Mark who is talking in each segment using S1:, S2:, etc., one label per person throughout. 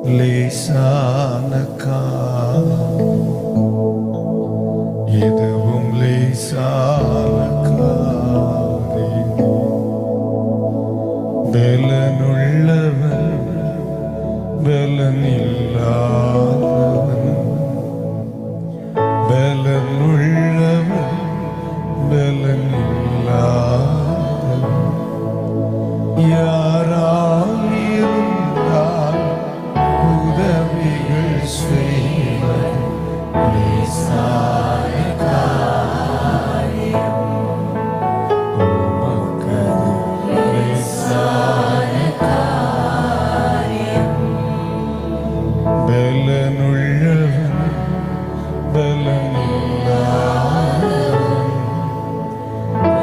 S1: லேசான எதுவும் லேசான பலனுள்ளவன் பலனில்லாதவன் பலனுள்ளவன் பலனில்லாதவன் யாராயிருந்தால் உதவிகள் செய்வர் லேசான காரியம் உமக்கது லேசான காரியம் பலனுள்ளவன் பலனில்லாதவன்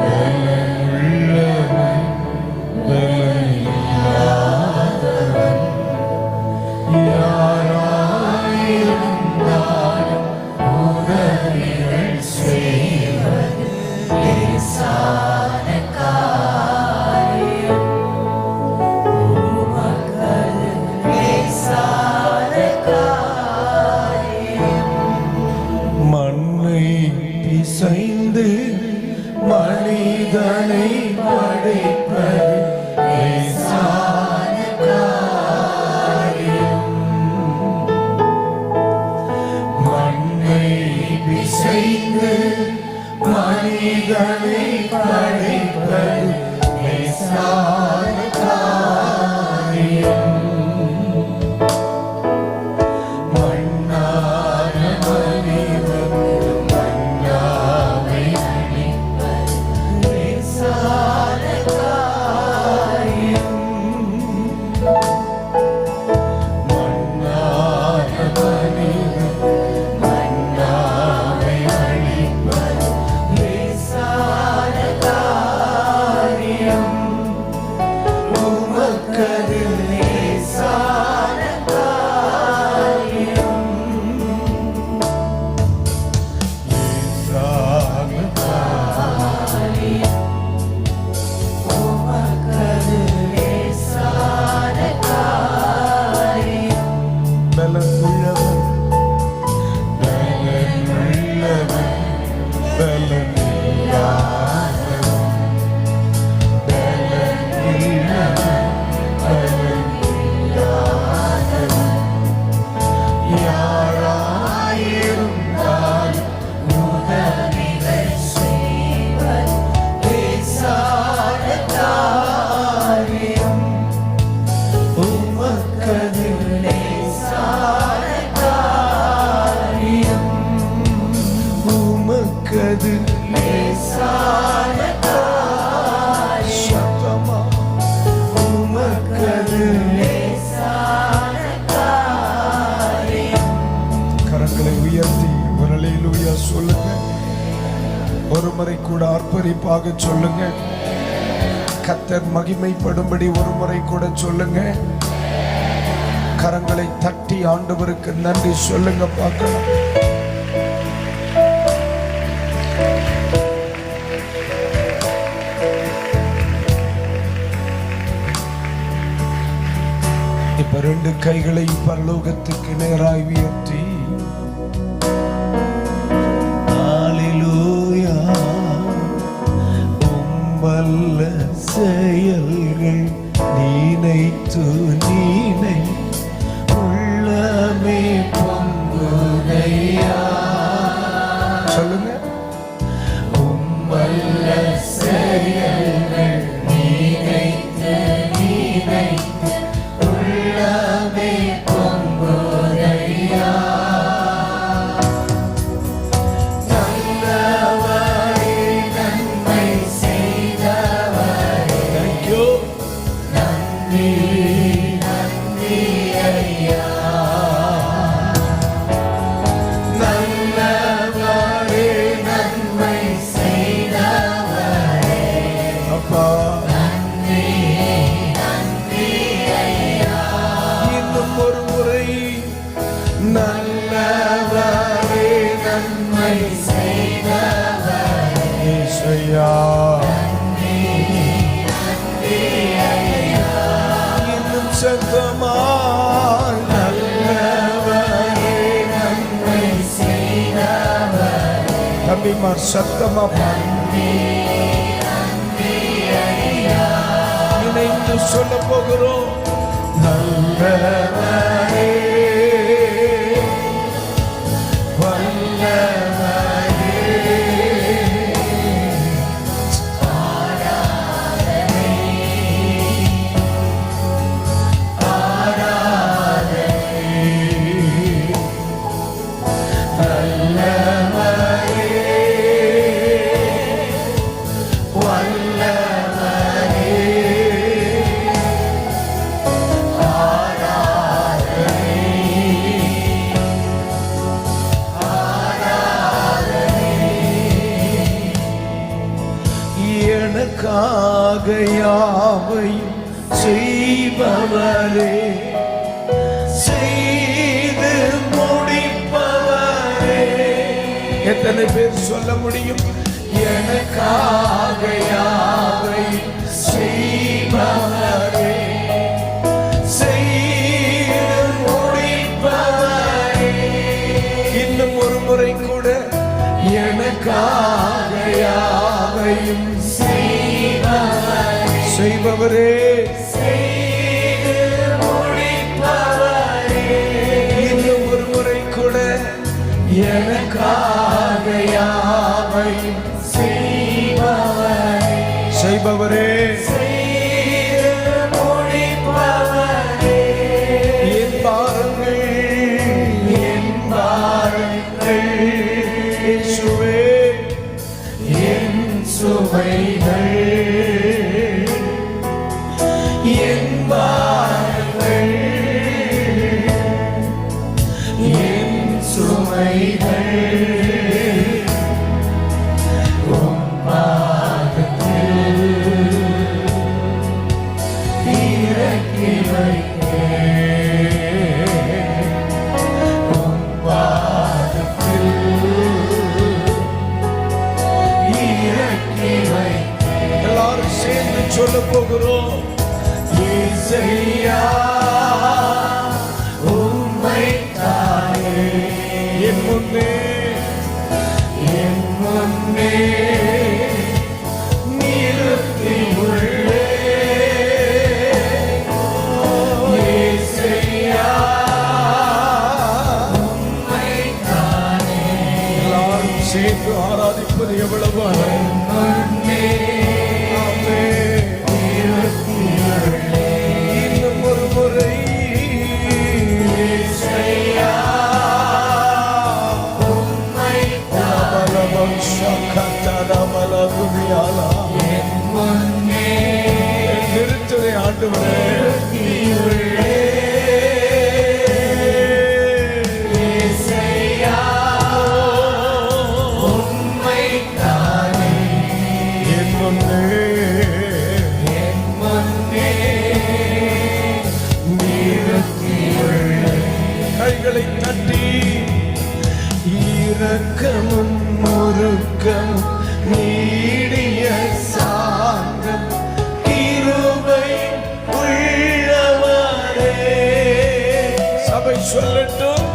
S1: பலனுள்ளவன் பலனில்லாதவன் யாராயிருந்தாலும் உதவிகள் செய்வது லேசான காரியம் உமக்கது லேசான காரியம் மண்ணை பிசைந்து மனிதனை படைப்பது லேசான காரியம் மண்ணை பிசைந்து மனிதனை படைப்பது லேசான காரியம் மண்ணான மனிதன் மண்ணாவை அழிப்பது லேசான காரியம் மண்ணான மனிதன் மண்ணாவை அழிப்பது லேசான காரியம் உமக்கது லேசான காரியம் லேசான காரியம் உமக்கது லேசான காரியம் பலனுள்ளவன் பலனுள்ளவன் பலனில்லாதவன் பலனில்லவன் பலனில்லாதவன் யாராயிருந்தாலும் உதவிகள் செய்வது லேசான காரியம் உமக்கது லேசான காரியம் உமக்கது லேசான காரியம் சத்தமா உமக்கது லேசான காரியம் கரங்களை உயர்த்தி ஒரு அல்லேலூயா சொல்லுங்க ஒரு முறை கூட ஆர்ப்பரிப்பாக சொல்லுங்க கர்த்தர் மகிமைப்படும்படி ஒரு முறை கூட சொல்லுங்க கரங்களை தட்டி ஆண்டவருக்கு நன்றி சொல்லுங்க பார்க்கலாம் இப்ப ரெண்டு கைகளை பரலோகத்துக்கு நேராய் உயர்த்தி ஹalleluya உம்மல்ல செயல்கள் நினைத்து உள்ளமே பொங்குதையா சொல்லுங்க உம்மல்ல செயல்கள் நினைத்து உள்ளமே பொங்குதையா நல்லவரே நன்மை செய்தவரே Thank you. நன்றி நன்றி ஐயா நல்லவரே நன்மை செய்தவரே அப்பா நன்றி நன்றி ஐயா இன்னும் ஒரு முறை நல்லவரே நன்மை செய்தவரே இயேசுயா இன்னும் சத்தமாய் தம்பிமார் சத்தமா பாருங்க. இணைந்து சொல்ல போகிறோம். நல்லவரே வல்லவரே ஆராதனை ஆராதனை நல்லவரே வல்லவரே எனக்காக யாவையும் செய்பவரே, செய்து முடிப்பவரே. எத்தனை பேர் சொல்ல முடியும்? எனக்காக யாவையும் செய்பவரே, செய்து முடிப்பவரே. இன்னும் ஒரு முறை கூட எனக்காக யாவையும் செய்பவரே, செய்து முடிப்பவரே. இன்னும் ஒரு முறை கூட எனக்காக யாவையும் செய்பவரே, செய்பவரே, செய்து முடிப்பவரே. என் பாருங்கள் என் பாருங்கள் இயேசுவே, என் சுமைகள் என் பாருங்கள் என் சுமைகள் உம் பாதத்தில் இறக்கி வைத்தேன், உம் பாதத்தில் இறக்கி வைத்தேன். எல்லாரும் சேர்ந்து சொல்ல போகிறோம். இசையா உம்மைத்தானே என் முன்னே நிறுத்தி உள்ளே. இசையா உம்மைத்தானே. எல்லாரும் சேர்ந்து ஆராதிப்பது எவ்வளவு முன்னே நிறுத்துதை ஆண்டவரே. என் முன்னே கைகளை தட்டி இரக்கமும் முருக்கமும் நீடிய சாந்தம் கிருபை உள்ளவரே. சபை சொல்லட்டும்.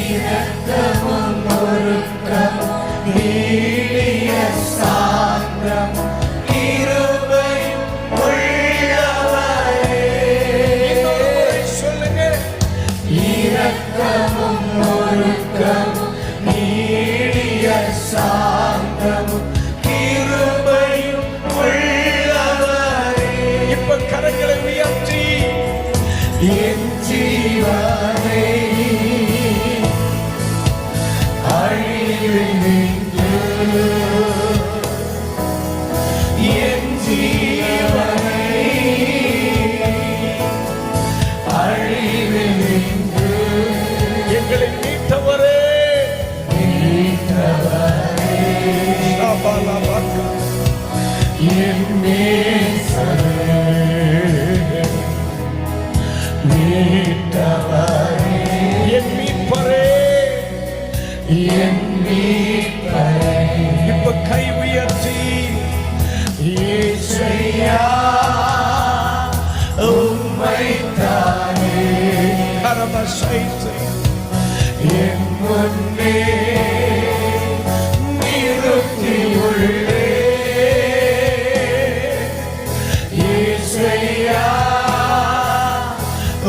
S1: இரக்கமும் முருக்கமும் நீடிய சாந்தம் கிருபை உள்ளவரே. சொல்லுங்க. இரக்கமும் முருக்கமும் நீடிய சாந்தமும் கிருபையும் உள்ளவரே. இப்ப கரங்களை உயர்த்தி என் ஜீவனை அழிவில் நின்று, என் ஜீவனை அழிவில் நின்று எங்களை மீட்டவரே, என் நேசரே, மீட்டவரே, என் மீட்பரே, என் மீட்பரே. இப்ப கை உயர்த்தி இயேசுயா உம்மைத்தானே கரமசைத்து என் முன்னே நிறுத்தி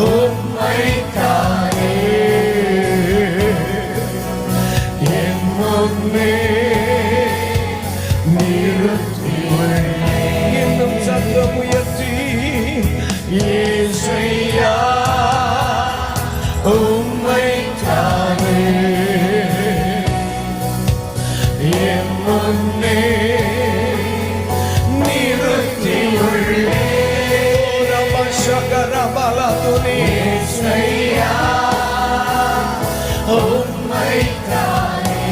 S1: உம்மைத்தானே என் முன்னே நிறுத்தியுள்ளேன். இன்னும் சத்தம் உயர்த்தி இயேசையா உம்மைத்தானே என் முன்னே நிறுத்தியுள்ளேன். இயேசையா உம்மைத்தானே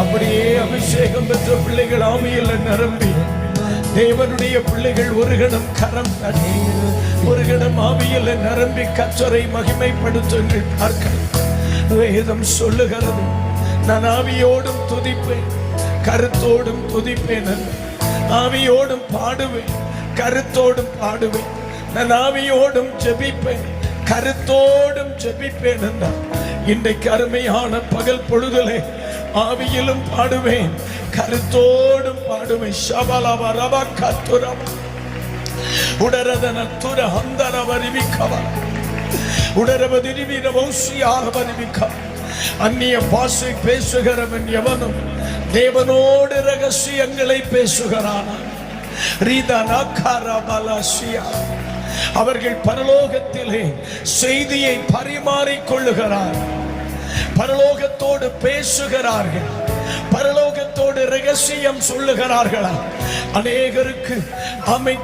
S1: அப்படியே அபிஷேகம் பெற்ற பிள்ளைகள் ஆவியில் நிரம்பி தேவனுடைய பிள்ளைகள் ஒரு கணம் கரம் தட்டி ஒரு கணம் ஆவியில் நிரம்பி கர்த்தரை மகிமைப்படுத்துங்கள். பார்க்க வேதம் சொல்லுகிறது, நான் ஆவியோடும் துதிப்பேன் கருத்தோடும் துதிப்பேன், ஆவியோடும் பாடுவேன் கருத்தோடும் பாடுவேன், நான் ஆவியோடும் ஜெபிப்பேன் கருத்தோடும் ஜெபிப்பேன் என்றார். இன்றைக்கு அருமையான பகல் பொழுதிலே ஆவியிலும் பாடுவேன் கருத்தோடும் பாடுவேன். ஷபலவ ரப கத்துரவ உடரதன துர ஹந்தரவரிவிக்கவ உடரவதிரிவிரவௌசியாகவரிவிக்க. அந்நிய பாஷை பேசுகிறவன் எவனும் தேவனோடு ரகசியங்களை பேசுகிறான். அவர்கள் பரலோகத்திலே செய்தியை பரிமாறிக் கொள்ளுகிறார், பரலோகத்தோடு பேசுகிறார்கள், பரலோகத்தோடு ரகசியம் சொல்லுகிறார்களா? அநேகருக்கு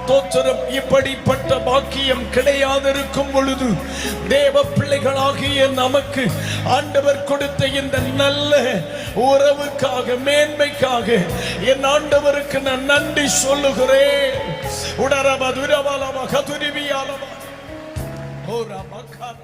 S1: தோத்திரம் இப்படிப்பட்ட பாக்கியம் கிடையாதிருக்கும் பொழுது தேவ பிள்ளைகளாகிய நமக்கு ஆண்டவர் கொடுத்த இந்த நல்ல உறவுக்காக மேன்மைக்காக என் ஆண்டவருக்கு நான் நன்றி சொல்லுகிறேன். உடரப துரபலம கதுரிவியாலம ஓ ரமகான